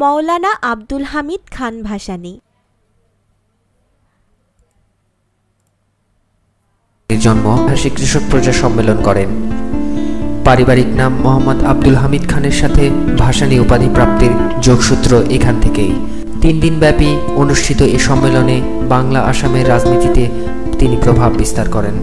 মওলানা আব্দুল হামিদ খান ভাসানী। জন্ম ভাষী কৃষক প্রজা সম্মেলন করেন। পারিবারিক নাম মোহাম্মদ আব্দুল হামিদ খানের সাথে ভাসানী উপাধি প্রাপ্তির যোগসূত্র এখান থেকেই। 3 দিনব্যাপী অনুষ্ঠিত এ সম্মেলনে বাংলা আসামের রাজনীতিতে তিনি প্রভাব বিস্তার করেন।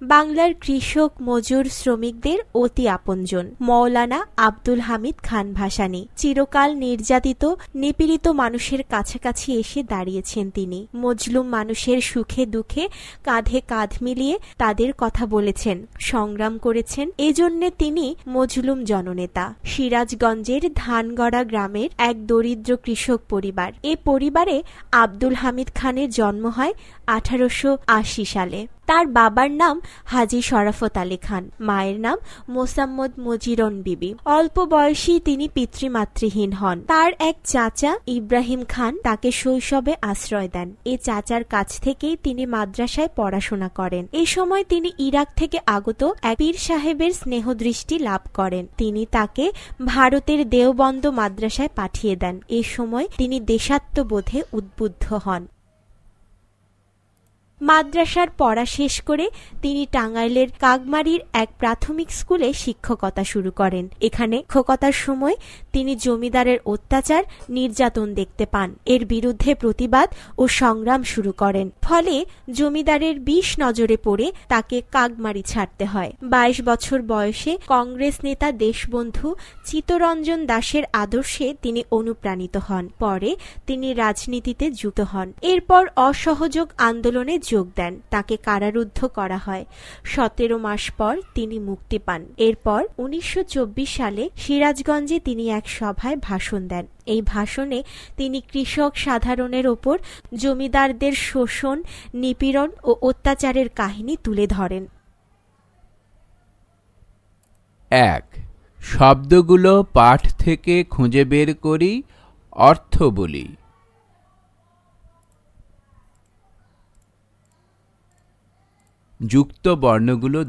বাংলার কৃষক, মজুর, শ্রমিকদের অতি আপনজন মওলানা আব্দুল হামিদ খান ভাসানী। চিরকাল নির্যাতিত, নিপীড়িত মানুষের কাছাকাছি এসে দাঁড়িয়েছেন তিনি। মজলুম মানুষের সুখে দুঃখে কাঁধে কাঁধ মিলিয়ে তাদের কথা বলেছেন, সংগ্রাম করেছেন। এজন্যে তিনি মজলুম জননেতা। সিরাজগঞ্জের ধানগড়া গ্রামের এক দরিদ্র কৃষক পরিবার। এ পরিবারে আব্দুল হামিদ খানের জন্ম হয় 1880 সালে। তার বাবার নাম হাজী শরাফত আলী খান, মায়ের নাম মোসাম্মদ মজিরন বিবি। অল্প বয়সেই তিনি পিতৃমাতৃহীন হন। তার এক চাচা ইব্রাহিম খান তাকে শৈশবে আশ্রয় দেন। এ চাচার কাছ থেকেই তিনি মাদ্রাসায় পড়াশোনা করেন। এ সময় তিনি ইরাক থেকে আগত এক পীর সাহেবের স্নেহদৃষ্টি লাভ করেন। তিনি তাকে ভারতের দেওবন্দ মাদ্রাসায় পাঠিয়ে দেন। এ সময় তিনি দেশাত্মবোধে উদ্বুদ্ধ হন। মাদ্রাসার পড়া শেষ করে তিনি টাঙ্গাইলের কাগমারির এক প্রাথমিক স্কুলে শিক্ষকতা শুরু করেন। এখানে শিক্ষকতার সময় তিনি জমিদারের অত্যাচার, নির্যাতন দেখতে পান। এর বিরুদ্ধে প্রতিবাদ ও সংগ্রাম শুরু করেন। ফলে জমিদারের বিষ নজরে পড়ে তাকে কাগমারি ছাড়তে হয়। 22 বছর বয়সে কংগ্রেস নেতা দেশবন্ধু চিত্তরঞ্জন দাসের আদর্শে তিনি অনুপ্রাণিত হন। পরে তিনি রাজনীতিতে যুক্ত হন। এরপর অসহযোগ আন্দোলনে যোগ দেন। তাকে কারারুদ্ধ করা হয়। 17 মাস পর তিনি মুক্তি পান। এরপর 1924 সালে সিরাজগঞ্জে তিনি এক সভায় ভাষণ দেন। এই ভাষণে তিনি কৃষক সাধারণের ওপর জমিদারদের শোষণ, নিপীড়ন ও অত্যাচারের কাহিনী তুলে ধরেন। 1. শব্দগুলো পাঠ থেকে খুঁজে বের করি, অর্থ বলি। যুক্ত বর্ণগুলো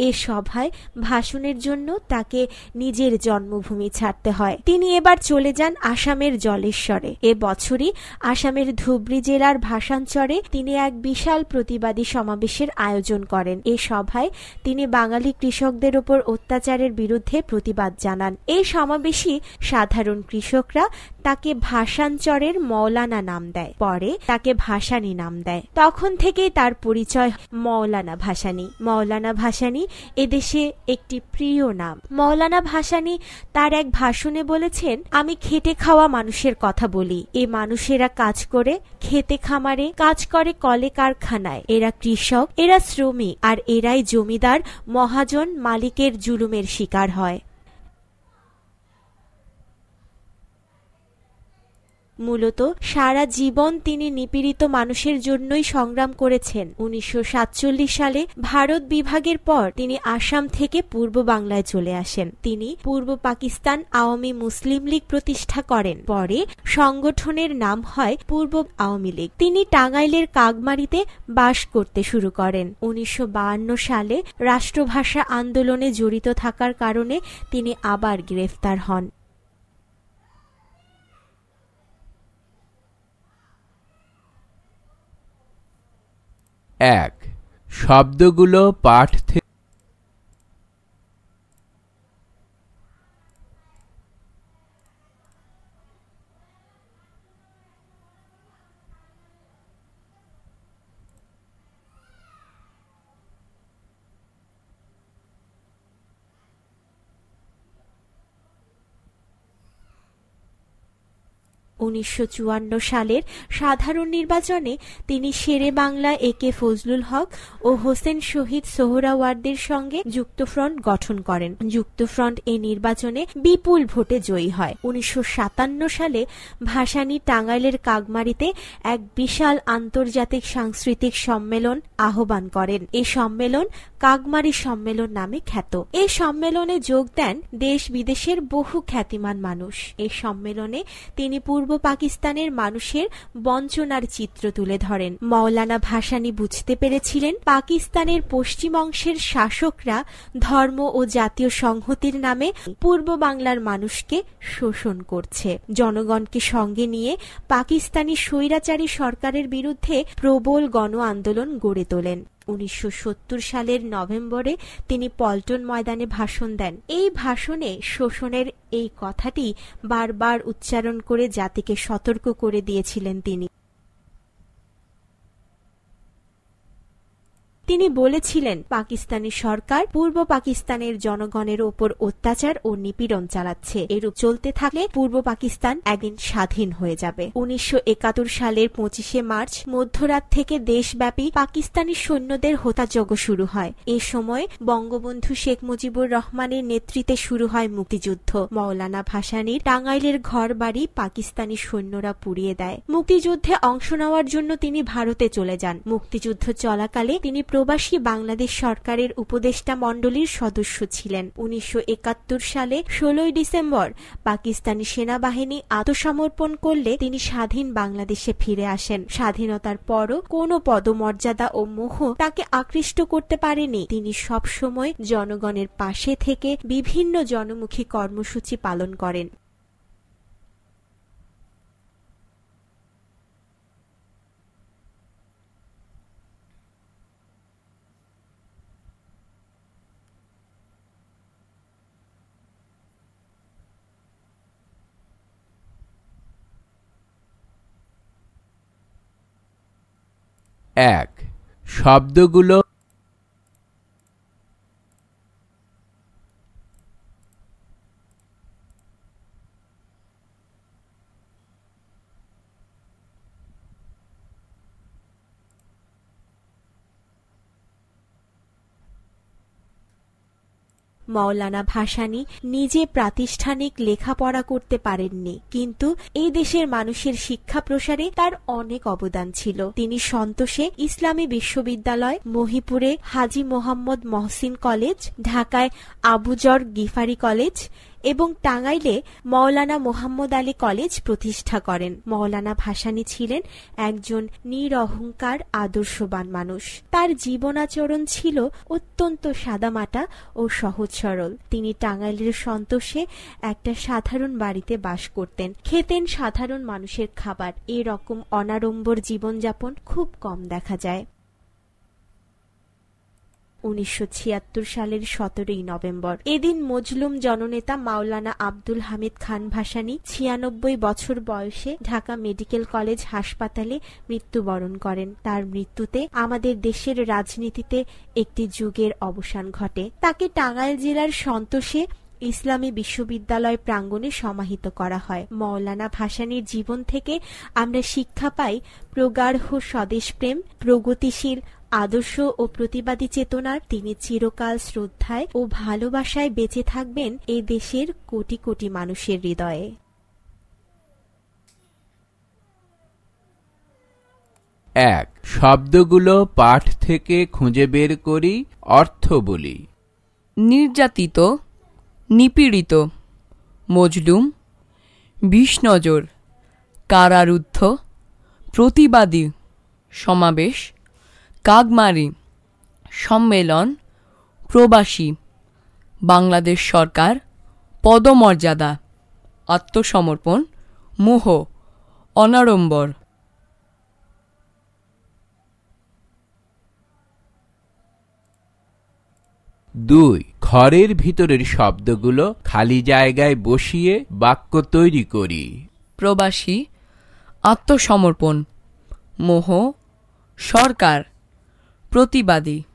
এ সভায় ভাষণের জন্য তাকে নিজের জন্মভূমি ছাড়তে হয়। তিনি এবার চলে যান আসামের জলেশ্বরে। এ বছরই আসামের ধুবড়ী জেলার ভাষাঞ্চরে তিনি এক বিশাল প্রতিবাদী সমাবেশের আয়োজন করেন। এ সভায় তিনি বাঙালি কৃষকদের ওপর অত্যাচারের বিরুদ্ধে প্রতিবাদ জানান। এই সমাবেশে সাধারণ কৃষকরা তাকে ভাষাঞ্চরের মওলানা নাম দেয়। পরে তাকে ভাসানী নাম দেয়। তখন থেকেই তার পরিচয় মওলানা ভাসানী। মওলানা ভাসানী এদেশে একটি প্রিয় নাম। মওলানা ভাসানী তার এক ভাষণে বলেছেন, আমি খেটে খাওয়া মানুষের কথা বলি। এ মানুষেরা কাজ করে খেতে খামারে, কাজ করে কলে কারখানায়। এরা কৃষক, এরা শ্রমিক, আর এরাই জমিদার, মহাজন, মালিকের জুলুমের শিকার হয়। মূলত সারা জীবন তিনি নিপীড়িত মানুষের জন্যই সংগ্রাম করেছেন। 1947 সালে ভারত বিভাগের পর তিনি আসাম থেকে পূর্ব বাংলায় চলে আসেন। তিনি পূর্ব পাকিস্তান আওয়ামী মুসলিম লীগ প্রতিষ্ঠা করেন। পরে সংগঠনের নাম হয় পূর্ব আওয়ামী লীগ। তিনি টাঙ্গাইলের কাগমারিতে বাস করতে শুরু করেন। 1952 সালে রাষ্ট্রভাষা আন্দোলনে জড়িত থাকার কারণে তিনি আবার গ্রেফতার হন। 1. শব্দগুলো পাঠ থেকে 1954 সালের সাধারণ নির্বাচনে তিনি শেরে বাংলা একে ফজলুল হক ও হোসেন শহীদ সোহরাওয়ার্দীর সঙ্গে যুক্তফ্রন্ট গঠন করেন। যুক্তফ্রন্ট এই নির্বাচনে বিপুল ভোটে জয়ী হয়। 1957 সালে ভাসানী টাঙ্গাইলের কাগমারিতে এক বিশাল আন্তর্জাতিক সাংস্কৃতিক সম্মেলন আহ্বান করেন। এই সম্মেলন কাগমারি সম্মেলন নামে খ্যাত। এই সম্মেলনে যোগ দেন দেশ বিদেশের বহু খ্যাতিমান মানুষ। এই সম্মেলনে তিনি পূর্ব পাকিস্তানের মানুষের বঞ্চনার চিত্র তুলে ধরেন। মওলানা ভাসানী বুঝতে পেরেছিলেন পাকিস্তানের পশ্চিম অংশের শাসকরা ধর্ম ও জাতীয় সংহতির নামে পূর্ব বাংলার মানুষকে শোষণ করছে। জনগণকে সঙ্গে নিয়ে পাকিস্তানি স্বৈরাচারী সরকারের বিরুদ্ধে প্রবল গণ আন্দোলন গড়ে তোলেন। 1970 সালের নভেম্বরে তিনি পল্টন ময়দানে ভাষণ দেন। এই ভাষণে শোষণের এই কথাটি বারবার উচ্চারণ করে জাতিকে সতর্ক করে দিয়েছিলেন তিনি বলেছিলেন, পাকিস্তানি সরকার পূর্ব পাকিস্তানের জনগণের ওপর অত্যাচার ও নিপীড়ন চালাচ্ছে। এরূপ চলতে থাকলে পূর্ব পাকিস্তান একদিন স্বাধীন হয়ে যাবে। 1971 সালের 25 মার্চ মধ্যরাত থেকে দেশব্যাপী পাকিস্তানি সৈন্যদের হত্যাযজ্ঞ শুরু হয়। এ সময় বঙ্গবন্ধু শেখ মুজিবুর রহমানের নেতৃত্বে শুরু হয় মুক্তিযুদ্ধ। মওলানা ভাসানীর টাঙ্গাইলের ঘর বাড়ি পাকিস্তানি সৈন্যরা পুড়িয়ে দেয়। মুক্তিযুদ্ধে অংশ নেওয়ার জন্য তিনি ভারতে চলে যান। মুক্তিযুদ্ধ চলাকালে তিনি প্রবাসী বাংলাদেশ সরকারের উপদেষ্টা মণ্ডলীর সদস্য ছিলেন। 1971 সালে 16 ডিসেম্বর পাকিস্তানি সেনাবাহিনী আত্মসমর্পণ করলে তিনি স্বাধীন বাংলাদেশে ফিরে আসেন। স্বাধীনতার পরও কোনো পদমর্যাদা ও মোহ তাকে আকৃষ্ট করতে পারেনি। তিনি সবসময় জনগণের পাশে থেকে বিভিন্ন জনমুখী কর্মসূচি পালন করেন। এক, শব্দগুলো মওলানা ভাসানী নিজে প্রাতিষ্ঠানিক লেখাপড়া করতে পারেননি, কিন্তু এই দেশের মানুষের শিক্ষা প্রসারে তার অনেক অবদান ছিল। তিনি সন্তোষে ইসলামী বিশ্ববিদ্যালয়, মহিপুরে হাজী মোহাম্মদ মহসিন কলেজ, ঢাকায় আবুজর গিফারি কলেজ এবং টাঙ্গাইলে মওলানা মোহাম্মদ আলী কলেজ প্রতিষ্ঠা করেন। মওলানা ভাসানী ছিলেন একজন নিরহংকার আদর্শবান মানুষ। তার জীবনাচরণ ছিল অত্যন্ত সাদামাটা ও সহজ সরল। তিনি টাঙ্গাইলের সন্তোষে একটা সাধারণ বাড়িতে বাস করতেন, খেতেন সাধারণ মানুষের খাবার। এরকম অনাড়ম্বর জীবনযাপন খুব কম দেখা যায়। 1976 সালের 17 নভেম্বর এদিন মজলুম জননেতা মাওলানা আব্দুল হামিদ খান ভাসানী 96 বছর বয়সে ঢাকা মেডিকেল কলেজ হাসপাতালে মৃত্যুবরণ করেন। তার মৃত্যুতে আমাদের দেশের রাজনীতিতে একটি যুগের অবসান ঘটে। তাকে টাঙ্গাইল জেলার সন্তোষে ইসলামী বিশ্ববিদ্যালয় প্রাঙ্গণে সমাহিত করা হয়। মওলানা ভাসানীর জীবন থেকে আমরা শিক্ষা পাই প্রগাঢ় স্বদেশপ্রেম, প্রগতিশীল আদর্শ ও প্রতিবাদী চেতনার। তিনি চিরকাল শ্রদ্ধায় ও ভালোবাসায় বেঁচে থাকবেন এই দেশের কোটি কোটি মানুষের হৃদয়ে। এক, শব্দগুলো পাঠ থেকে খুঁজে বের করি, অর্থ বলি। নির্যাতিত, নিপীড়িত, মজলুম, বিষনজর, কারারুদ্ধ, প্রতিবাদী, সমাবেশ, কাগমারি, সম্মেলন, প্রবাসী, বাংলাদেশ সরকার, পদমর্যাদা, আত্মসমর্পণ, মোহ, অনাড়ম্বর। 2, ঘরের ভিতরের শব্দগুলো খালি জায়গায় বসিয়ে বাক্য তৈরি করি। প্রবাসী, আত্মসমর্পণ, মোহ, সরকার, প্রতিবাদী। 3,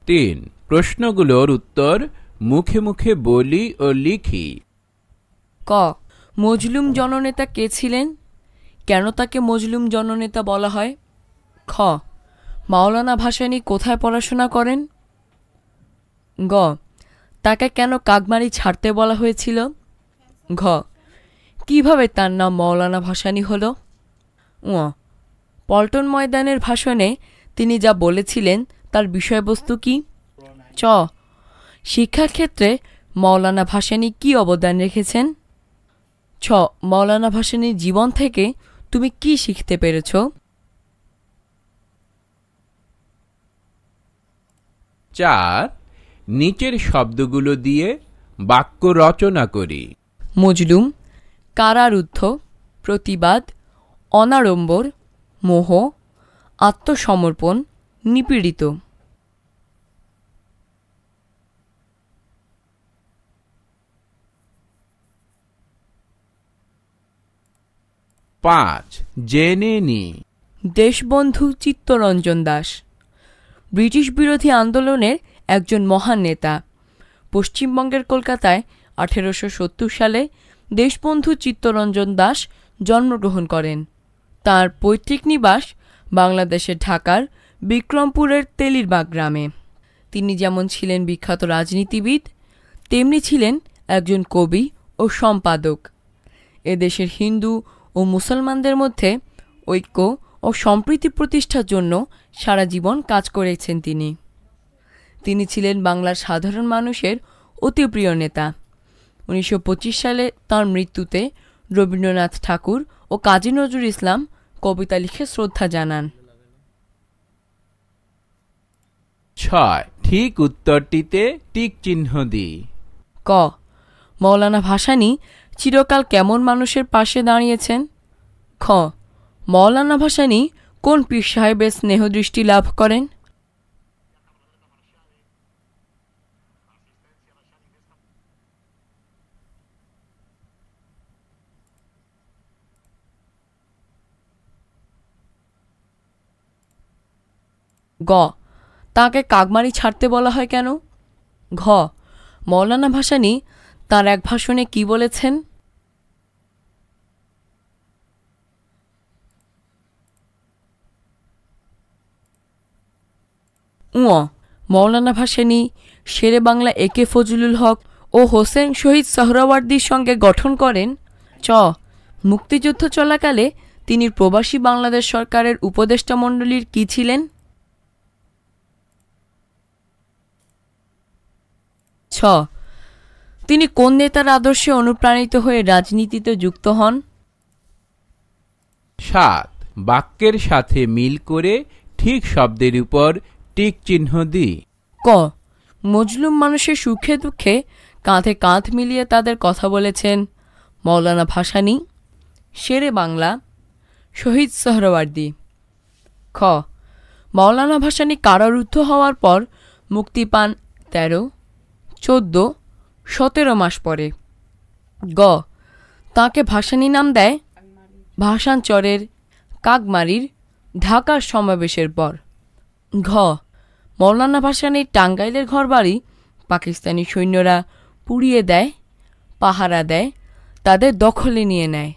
3. প্রশ্নগুলোর উত্তর মুখে মুখে বলি ও লিখি। ক মজলুম জননেতা কে ছিলেন? কেন তাকে মজলুম জননেতা বলা হয়? খ মাওলানা ভাসানী কোথায় পড়াশোনা করেন? গ তাকে কেন কাকমারি ছাড়তে বলা হয়েছিল? ঘ কিভাবে তার নাম মাওলানা ভাসানী হলো? পল্টন ময়দানের ভাষণে তিনি যা বলেছিলেন তার বিষয়বস্তু কি? চ শিক্ষাক্ষেত্রে মাওলানা ভাসানী কি অবদান রেখেছেন? ছ মাওলানা ভাসানীর জীবন থেকে তুমি কি শিখতে পেরেছ? 4. নিচের শব্দগুলো দিয়ে বাক্য রচনা করি। মজলুম, কারারুদ্ধ, প্রতিবাদ, অনাড়ম্বর, মোহ, আত্মসমর্পণ, নিপীড়িত। 5. জেনে নি। দেশবন্ধু চিত্তরঞ্জন দাস ব্রিটিশ বিরোধী আন্দোলনের একজন মহান নেতা। পশ্চিমবঙ্গের কলকাতায় 1870 সালে দেশবন্ধু চিত্তরঞ্জন দাস জন্মগ্রহণ করেন। তার পৈতৃক নিবাস বাংলাদেশের ঢাকার বিক্রমপুরের তেলিরবাগ গ্রামে। তিনি যেমন ছিলেন বিখ্যাত রাজনীতিবিদ, তেমনি ছিলেন একজন কবি ও সম্পাদক। এদেশের হিন্দু ও মুসলমানদের মধ্যে ঐক্য ও সম্প্রীতি প্রতিষ্ঠার জন্য সারা জীবন কাজ করেছেন তিনি। তিনি ছিলেন বাংলার সাধারণ মানুষের অতি প্রিয় নেতা। 1925 সালে তাঁর মৃত্যুতে রবীন্দ্রনাথ ঠাকুর ও কাজী নজরুল ইসলাম কবিতা লিখে শ্রদ্ধা জানান। 6. ঠিক উত্তরটিতে টিক চিহ্ন দিই। ক মাওলানা ভাসানী চিরকাল কেমন মানুষের পাশে দাঁড়িয়েছেন? খ মাওলানা ভাসানী কোন পীর সাহেবের স্নেহদৃষ্টি লাভ করেন? গ তাকে কাকমারি ছাড়তে বলা হয় কেন? ঘ মাওলানা ভাসানী তাঁর এক ভাষণে কি বলেছেন? মাওলানা ভাসানী শেরে বাংলা একে ফজলুল হক ও হোসেন শহীদ সোহরাওয়ার্দীর সঙ্গে গঠন করেন। চ মুক্তিযুদ্ধ চলাকালে তিনি প্রবাসী বাংলাদেশ সরকারের উপদেষ্টা মণ্ডলীর কি ছিলেন? ছ তিনি কোন নেতার আদর্শে অনুপ্রাণিত হয়ে রাজনীতিতে যুক্ত হন? 7. বাক্যের সাথে মিল করে ঠিক শব্দের উপর টিক চিহ্ন দিই। ক মজলুম মানুষের সুখে দুঃখে কাঁধে কাঁধ মিলিয়ে তাদের কথা বলেছেন মাওলানা ভাসানী, শেরে বাংলা, শহীদ সোহরাওয়ার্দী। খ মাওলানা ভাসানী কারারুদ্ধ হওয়ার পর মুক্তি পান 13, 14, 17 মাস পরে। গ তাঁকে ভাসানী নাম দেয় ভাসানচরের, কাকমারির, ঢাকার সমাবেশের পর। ঘ মাওলানা ভাসানীর টাঙ্গাইলের ঘরবাড়ি পাকিস্তানি সৈন্যরা পুড়িয়ে দেয়, পাহারা দেয়, তাদের দখলে নিয়ে নেয়।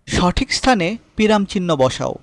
সঠিক স্থানে বিরাম চিহ্ন বসাও।